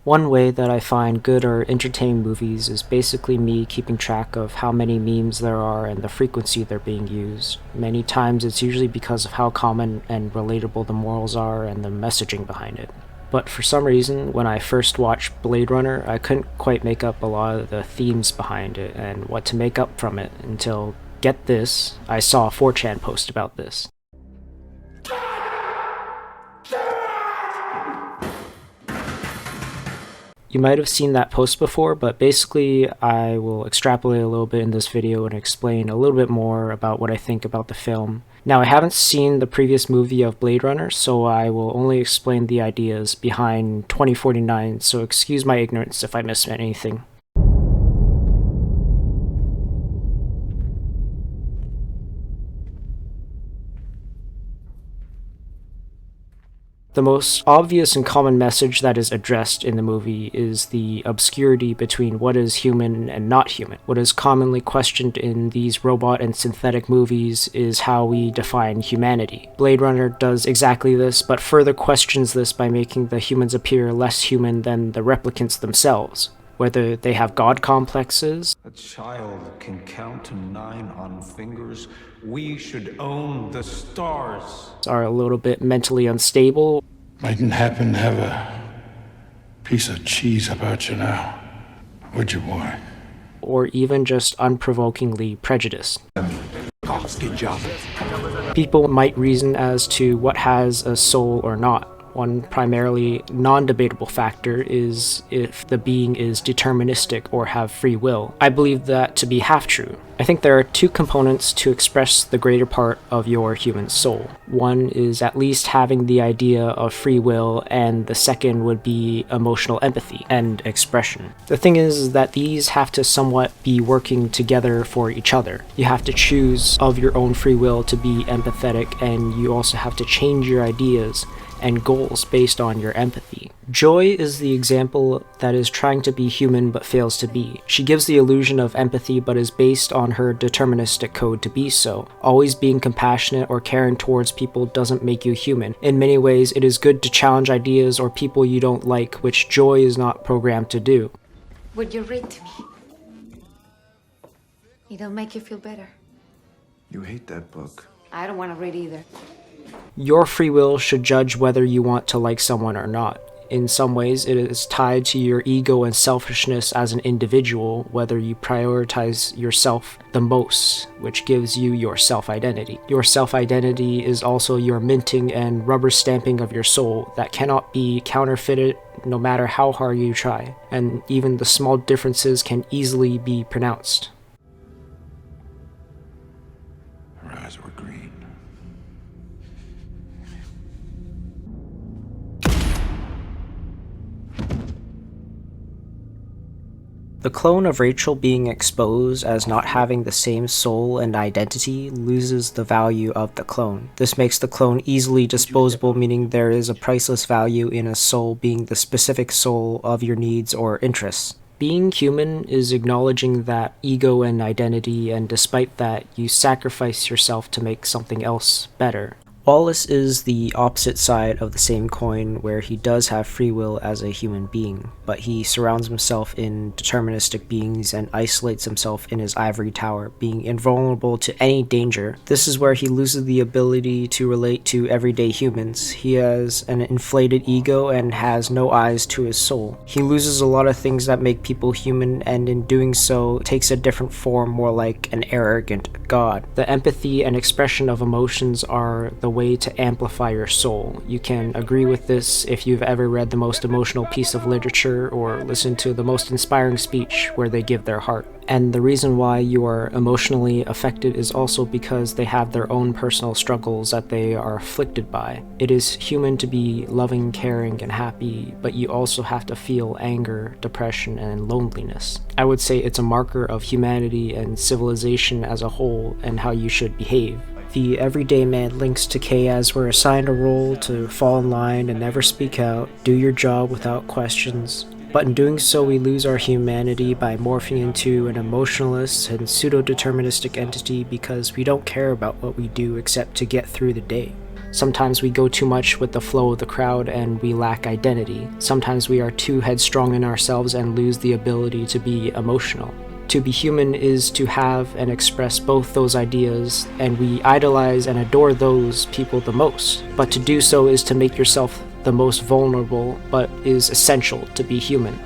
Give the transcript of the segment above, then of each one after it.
One way that I find good or entertaining movies is basically me keeping track of how many memes there are and the frequency they're being used. Many times it's usually because of how common and relatable the morals are and the messaging behind it. But for some reason, when I first watched Blade Runner, I couldn't quite make up a lot of the themes behind it and what to make up from it until, get this, I saw a 4chan post about this. You might have seen that post before, but basically I will extrapolate a little bit in this video and explain a little bit more about what I think about the film. Now, I haven't seen the previous movie of Blade Runner, so I will only explain the ideas behind 2049, so excuse my ignorance if I miss anything. The most obvious and common message that is addressed in the movie is the obscurity between what is human and not human. What is commonly questioned in these robot and synthetic movies is how we define humanity. Blade Runner does exactly this, but further questions this by making the humans appear less human than the replicants themselves. Whether they have god complexes, a child can count to 9 on fingers. We should own the stars. Are a little bit mentally unstable. Mightn't happen to have a piece of cheese about you now, would you, boy? Or even just unprovokingly prejudiced. Good job. People might reason as to what has a soul or not. One primarily non-debatable factor is if the being is deterministic or have free will. I believe that to be half true. I think there are two components to express the greater part of your human soul. One is at least having the idea of free will, and the second would be emotional empathy and expression. The thing is that these have to somewhat be working together for each other. You have to choose of your own free will to be empathetic, and you also have to change your ideas and goals based on your empathy. Joy is the example that is trying to be human but fails to be. She gives the illusion of empathy but is based on her deterministic code to be so. Always being compassionate or caring towards people doesn't make you human. In many ways, it is good to challenge ideas or people you don't like, which joy is not programmed to do. Would you read to me? It'll make you feel better. You hate that book. I don't want to read either. Your free will should judge whether you want to like someone or not. In some ways, it is tied to your ego and selfishness as an individual, whether you prioritize yourself the most, which gives you your self-identity. Your self-identity is also your minting and rubber stamping of your soul that cannot be counterfeited no matter how hard you try, and even the small differences can easily be pronounced. Her eyes were green. The clone of Rachel being exposed as not having the same soul and identity loses the value of the clone. This makes the clone easily disposable, meaning there is a priceless value in a soul being the specific soul of your needs or interests. Being human is acknowledging that ego and identity, and despite that, you sacrifice yourself to make something else better. Wallace is the opposite side of the same coin, where he does have free will as a human being, but he surrounds himself in deterministic beings and isolates himself in his ivory tower, being invulnerable to any danger. This is where he loses the ability to relate to everyday humans. He has an inflated ego and has no eyes to his soul. He loses a lot of things that make people human, and in doing so takes a different form, more like an arrogant god. The empathy and expression of emotions are the way to amplify your soul. You can agree with this if you've ever read the most emotional piece of literature or listened to the most inspiring speech where they give their heart. And the reason why you are emotionally affected is also because they have their own personal struggles that they are afflicted by. It is human to be loving, caring, and happy, but you also have to feel anger, depression, and loneliness. I would say it's a marker of humanity and civilization as a whole and how you should behave. The everyday man links to Kay as we're assigned a role to fall in line and never speak out, do your job without questions. But in doing so, we lose our humanity by morphing into an emotionless and pseudo-deterministic entity because we don't care about what we do except to get through the day. Sometimes we go too much with the flow of the crowd and we lack identity. Sometimes we are too headstrong in ourselves and lose the ability to be emotional. To be human is to have and express both those ideas, and we idolize and adore those people the most. But to do so is to make yourself the most vulnerable, but is essential to be human.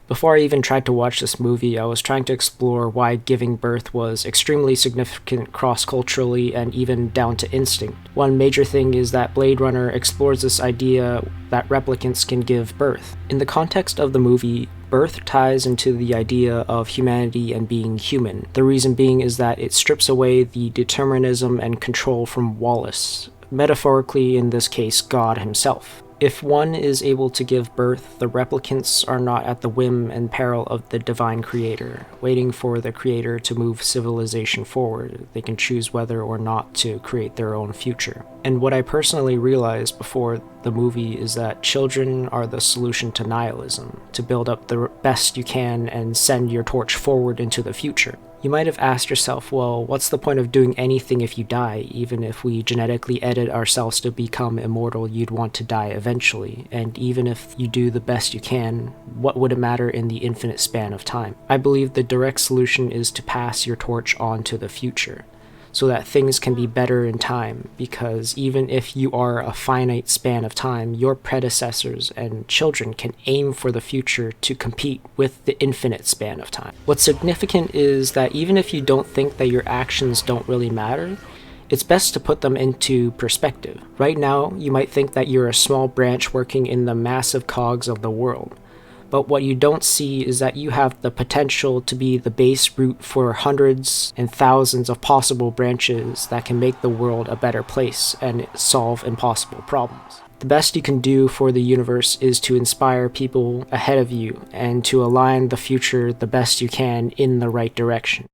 Before I even tried to watch this movie, I was trying to explore why giving birth was extremely significant cross-culturally and even down to instinct. One major thing is that Blade Runner explores this idea that replicants can give birth. In the context of the movie, birth ties into the idea of humanity and being human. The reason being is that it strips away the determinism and control from Wallace, metaphorically in this case, God himself. If one is able to give birth, the replicants are not at the whim and peril of the divine creator, waiting for the creator to move civilization forward. They can choose whether or not to create their own future. And what I personally realized before the movie is that children are the solution to nihilism, to build up the best you can and send your torch forward into the future. You might have asked yourself, well, what's the point of doing anything if you die? Even if we genetically edit ourselves to become immortal, you'd want to die eventually. And even if you do the best you can, what would it matter in the infinite span of time? I believe the direct solution is to pass your torch on to the future, so that things can be better in time, because even if you are a finite span of time, your predecessors and children can aim for the future to compete with the infinite span of time. What's significant is that even if you don't think that your actions don't really matter, it's best to put them into perspective. Right now, you might think that you're a small branch working in the massive cogs of the world. But what you don't see is that you have the potential to be the base root for hundreds and thousands of possible branches that can make the world a better place and solve impossible problems. The best you can do for the universe is to inspire people ahead of you and to align the future the best you can in the right direction.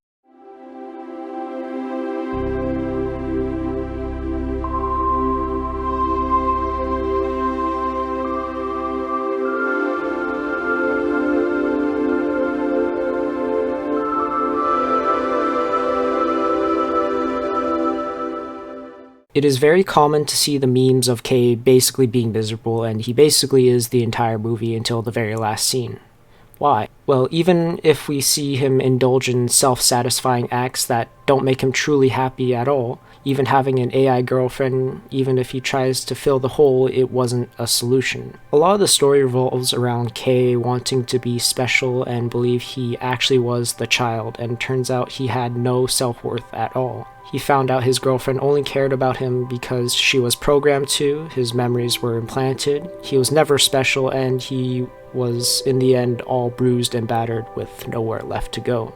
It is very common to see the memes of Kay basically being miserable, and he basically is the entire movie until the very last scene. Why? Well, even if we see him indulge in self-satisfying acts that don't make him truly happy at all, even having an AI girlfriend, even if he tries to fill the hole, it wasn't a solution. A lot of the story revolves around Kay wanting to be special and believe he actually was the child, and turns out he had no self-worth at all. He found out his girlfriend only cared about him because she was programmed to, his memories were implanted, he was never special, and he was, in the end, all bruised and battered with nowhere left to go.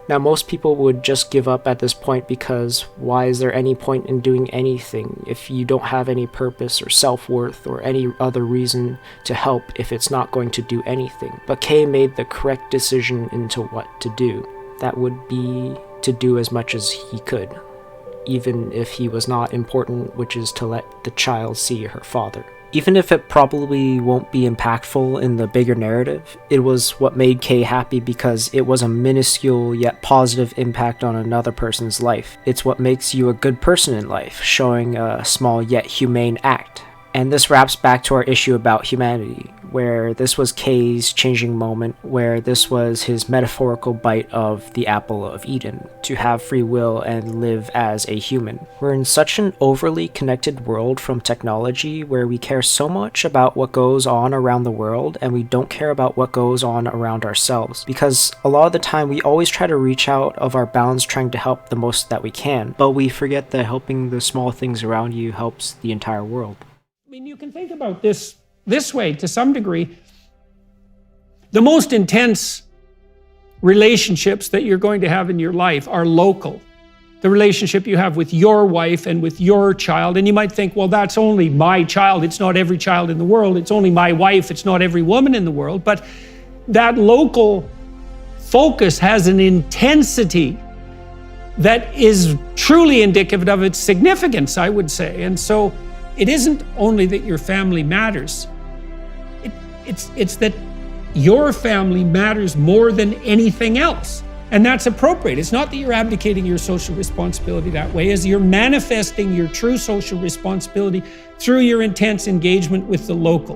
Now, most people would just give up at this point because why is there any point in doing anything if you don't have any purpose or self-worth or any other reason to help if it's not going to do anything? But Kay made the correct decision into what to do. That would be to do as much as he could, even if he was not important, which is to let the child see her father. Even if it probably won't be impactful in the bigger narrative, it was what made Kay happy because it was a minuscule yet positive impact on another person's life. It's what makes you a good person in life, showing a small yet humane act. And this wraps back to our issue about humanity, where this was Kay's changing moment, where this was his metaphorical bite of the apple of Eden, to have free will and live as a human. We're in such an overly connected world from technology where we care so much about what goes on around the world and we don't care about what goes on around ourselves, because a lot of the time we always try to reach out of our bounds trying to help the most that we can, but we forget that helping the small things around you helps the entire world. I mean, you can think about this way to some degree. The most intense relationships that you're going to have in your life are local. the relationship you have with your wife and with your child. And you might think, well, that's only my child. It's not every child in the world. It's only my wife. It's not every woman in the world. But that local focus has an intensity that is truly indicative of its significance, I would say. And so it isn't only that your family matters. It's that your family matters more than anything else. And that's appropriate. It's not that you're abdicating your social responsibility that way, as you're manifesting your true social responsibility through your intense engagement with the local.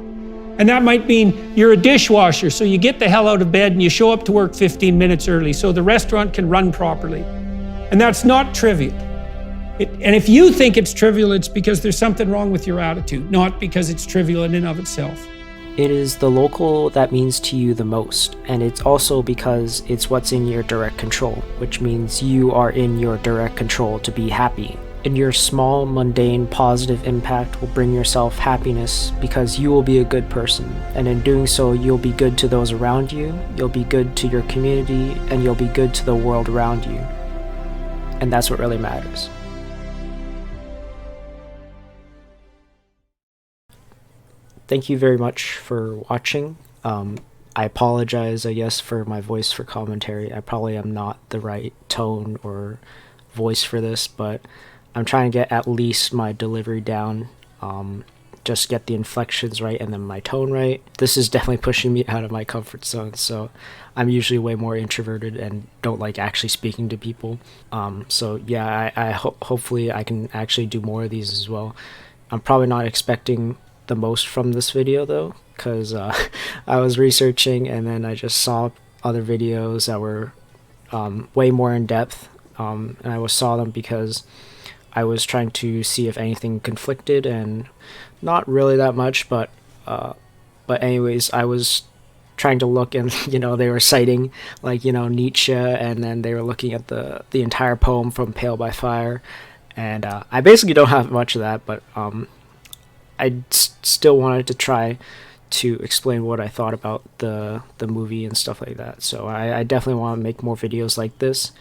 And that might mean you're a dishwasher, so you get the hell out of bed and you show up to work 15 minutes early so the restaurant can run properly. And that's not trivial. And if you think it's trivial, it's because there's something wrong with your attitude, not because it's trivial in and of itself. It is the local that means to you the most, and it's also because it's what's in your direct control, which means you are in your direct control to be happy. And your small, mundane, positive impact will bring yourself happiness because you will be a good person, and in doing so, you'll be good to those around you, you'll be good to your community, and you'll be good to the world around you. And that's what really matters. Thank you very much for watching. I apologize, I guess, for my voice for commentary. I probably am not the right tone or voice for this, but I'm trying to get at least my delivery down, just get the inflections right and then my tone right. This is definitely pushing me out of my comfort zone, so I'm usually way more introverted and don't like actually speaking to people. So yeah, I hopefully I can actually do more of these as well. I'm probably not expecting the most from this video though, because I was researching and then I just saw other videos that were way more in depth, and I saw them because I was trying to see if anything conflicted, and not really that much, but anyways, I was trying to look, and they were citing like Nietzsche, and then they were looking at the entire poem from Pale by Fire, and I basically don't have much of that, but I still wanted to try to explain what I thought about the movie and stuff like that. So I definitely want to make more videos like this.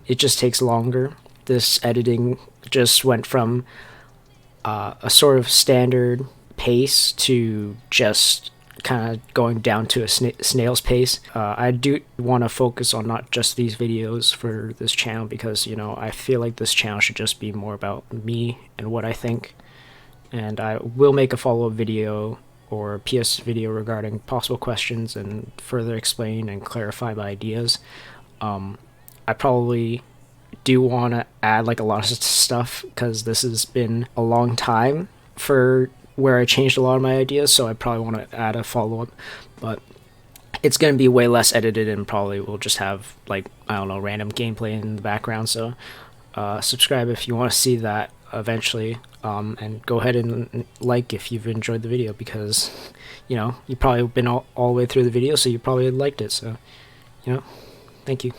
It just takes longer. This editing just went from a sort of standard pace to just kind of going down to a snail's pace. I do want to focus on not just these videos for this channel because, I feel like this channel should just be more about me and what I think. And I will make a follow-up video or a PS video regarding possible questions and further explain and clarify my ideas. I probably do want to add like a lot of stuff because this has been a long time for where I changed a lot of my ideas, so I probably want to add a follow-up, but it's going to be way less edited and probably we'll just have like, I don't know, random gameplay in the background. So subscribe if you want to see that eventually, and go ahead and like if you've enjoyed the video, because you've probably been all the way through the video, so you probably liked it. So thank you.